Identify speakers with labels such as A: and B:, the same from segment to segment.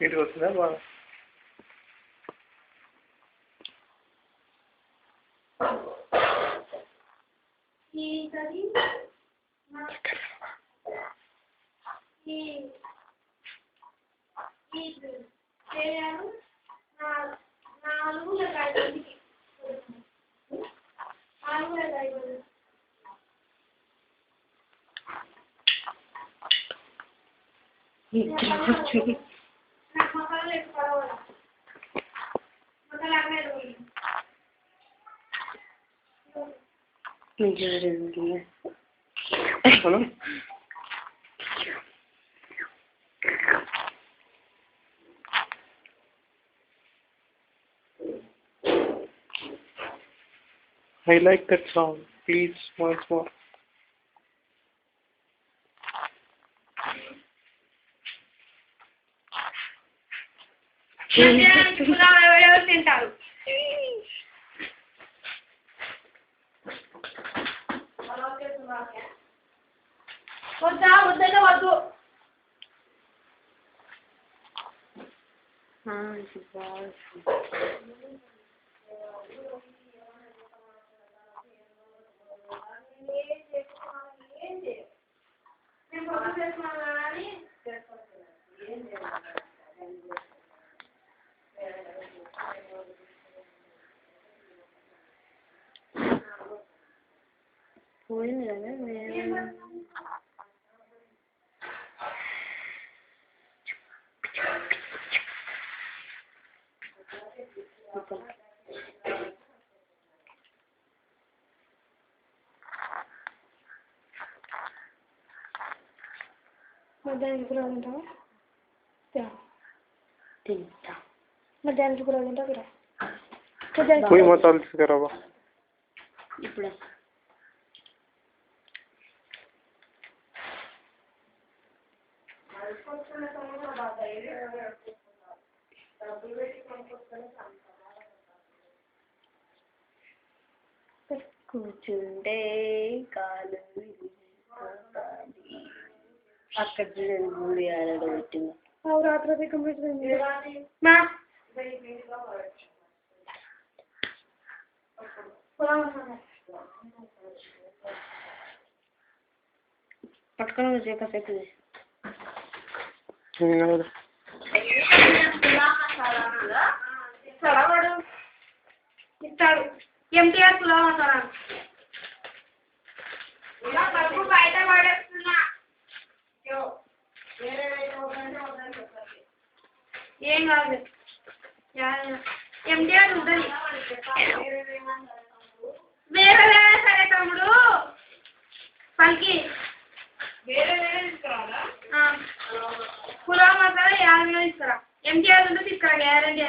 A: నీట్గా వస్తుందా బాగా? I like that song. Please, once more.
B: పోయింది కదా మధ్యాహ్నం కూర తింటావా? తింటా. మధ్యాహ్నం కూర తింటావురా?
A: పోయి మొత్తం తీసుకురావా
B: ఇప్పుడు కూర్చుంటే కాలు అక్కడ గుడి ఆడలో పెట్టింది.
C: రాత్రి కంప్లీట్
B: పట్టుకొని సేపు
C: ఇస్తాడు. ఎంటీఆర్ పులావ్ అంటారా? బయట పడేస్తున్నా. ఏం కాదు, ఎంటీఆర్ ఉంటుంది. వేరే వేరే సరే తమ్ముడు పలికి వేరే వేరే తీసుకురావాలా? పులావ్ మసాలా 50 తీసుకురా. ఎంటీఆర్ ఉంటే తీసుకురా, గ్యారంటీ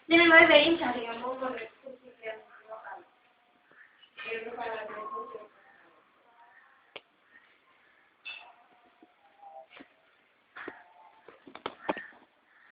C: నేను మరి వేయించాలి.